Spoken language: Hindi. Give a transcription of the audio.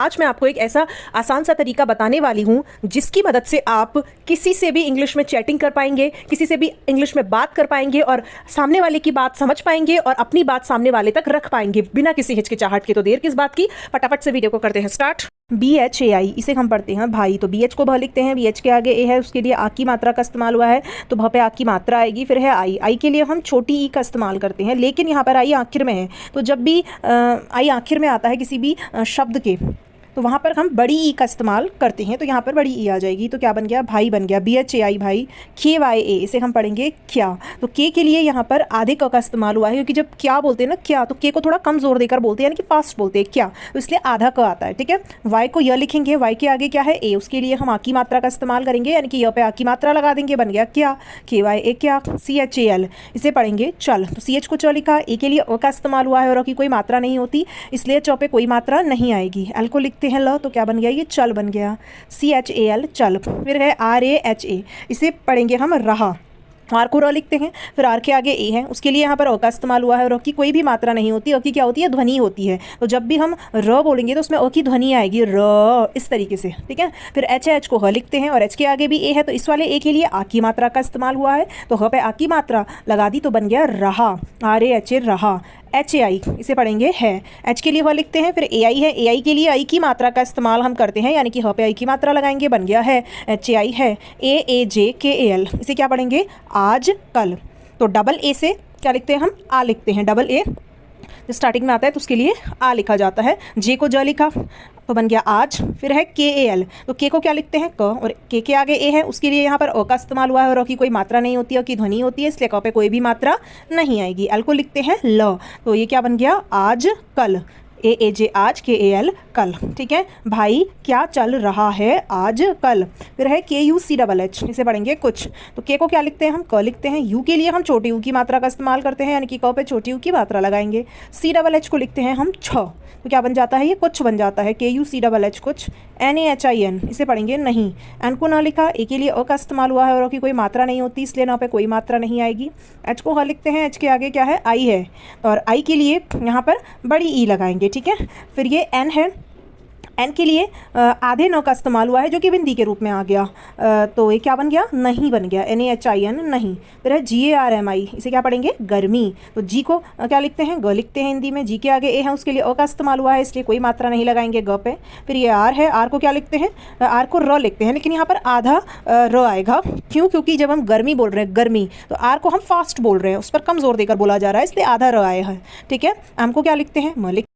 आज मैं आपको एक ऐसा आसान सा तरीका बताने वाली हूँ जिसकी मदद से आप किसी से भी इंग्लिश में चैटिंग कर पाएंगे, किसी से भी इंग्लिश में बात कर पाएंगे और सामने वाले की बात समझ पाएंगे और अपनी बात सामने वाले तक रख पाएंगे बिना किसी हिचकिचाहट के। तो देर किस बात की, फटाफट से वीडियो को करते हैं स्टार्ट। BHAI इसे हम पढ़ते हैं भाई, तो BH को भ लिखते हैं, BH के आगे A है, उसके लिए आ की मात्रा का इस्तेमाल हुआ है तो भ पे आ की मात्रा आएगी। फिर है आई के लिए हम छोटी ई का इस्तेमाल करते हैं, लेकिन यहाँ पर आई आखिर में है, तो जब भी आई आखिर में आता है किसी भी शब्द के तो वहाँ पर हम बड़ी ई का इस्तेमाल करते हैं, तो यहाँ पर बड़ी ई आ जाएगी। तो क्या बन गया, भाई बन गया, BHAI भाई। KYA इसे हम पढ़ेंगे क्या, तो के लिए यहाँ पर आधे क का इस्तेमाल हुआ है, क्योंकि जब क्या बोलते हैं ना क्या, तो के को थोड़ा कम जोर देकर बोलते हैं, यानी कि फास्ट बोलते हैं क्या, तो इसलिए आधा क आता है। ठीक है, वाई को य लिखेंगे, वाई के आगे क्या है ए, उसके लिए हम आ की मात्रा का इस्तेमाल करेंगे, यानी कि य पे आ की मात्रा लगा देंगे, बन गया क्या, KYA क्या। CHAL इसे पढ़ेंगे चल, तो CH को च लिखा, ए के लिए अ का इस्तेमाल हुआ है और की कोई मात्रा नहीं होती, इसलिए च पे कोई मात्रा नहीं आएगी। एल को लिखते हैं ल, तो क्या बन गया, ये चल बन गया, CHAL चल। फिर है RAHA इसे पढ़ेंगे हम रहा, आर को र लिखते हैं, फिर आर के आगे ए है, उसके लिए यहाँ पर अ का इस्तेमाल हुआ है और अ की कोई भी मात्रा नहीं होती, अ की क्या होती है, ध्वनि होती है, तो जब भी हम र बोलेंगे तो उसमें अ की ध्वनि आएगी र, इस तरीके से। ठीक है, फिर एच को ह लिखते हैं और एच के आगे भी ए है, तो इस वाले ए के लिए आ की मात्रा का इस्तेमाल हुआ है, तो ह पे आ की मात्रा लगा दी तो बन गया रहा, RAHA रहा। HAI इसे पढ़ेंगे है, एच के लिए वह लिखते हैं, फिर AI है, AI के लिए आई की मात्रा का इस्तेमाल हम करते हैं, यानी कि ह पे आई की मात्रा लगाएंगे, बन गया है HAI है। AAJKAL इसे क्या पढ़ेंगे, आज कल, तो डबल ए से क्या लिखते हैं हम, आ लिखते हैं, डबल ए जो स्टार्टिंग में आता है तो उसके लिए आ लिखा जाता है। जे को ज लिखा तो बन गया आज। फिर है KAL, तो के को क्या लिखते हैं क, और के आगे ए है, उसके लिए यहाँ पर अ का इस्तेमाल हुआ है और अ की कोई मात्रा नहीं होती है, अ की ध्वनि होती है, इसलिए क पे कोई भी मात्रा नहीं आएगी। एल को लिखते हैं ल, तो ये क्या बन गया, आज कल, AAJ आज, KAL कल। ठीक है, भाई क्या चल रहा है आज कल। फिर है KUCHH इसे पढ़ेंगे कुछ, तो के को क्या लिखते हैं हम, क लिखते हैं, यू के लिए हम छोटी यू की मात्रा का इस्तेमाल करते हैं, यानी कि क पे छोटी यू की मात्रा लगाएंगे। CHH को लिखते हैं हम छ, तो क्या बन जाता है, ये कुछ बन जाता है, KUCHH कुछ। NAHIN इसे पढ़ेंगे नहीं, एन को ना लिखा, ए के लिए अ का इस्तेमाल हुआ है और अ की कोई मात्रा नहीं होती, इसलिए ना पे कोई मात्रा नहीं आएगी। एच को ह लिखते हैं, एच के आगे क्या है, आई है, और आई के लिए यहाँ पर बड़ी ई लगाएंगे। ठीक है, फिर ये एन है, एन के लिए आधे न का इस्तेमाल हुआ है जो कि बिंदी के रूप में आ गया, तो ये क्या बन गया, नहीं बन गया, NAHIN नहीं। फिर है GARMI इसे क्या पढ़ेंगे, गर्मी, तो जी को क्या लिखते हैं, ग लिखते हैं हिंदी में, जी के आगे ए है, उसके लिए अ का इस्तेमाल हुआ है, इसलिए कोई मात्रा नहीं लगाएंगे ग पे। फिर ये आर है, आर को क्या लिखते हैं, आर को र लिखते हैं, लेकिन यहाँ पर आधा र आएगा, क्यों, क्योंकि जब हम गर्मी बोल रहे हैं, गर्मी, तो आर को हम फास्ट बोल रहे हैं, उस पर कम जोर देकर बोला जा रहा है, इसलिए आधा र आया है। ठीक है, एम को क्या लिखते हैं, म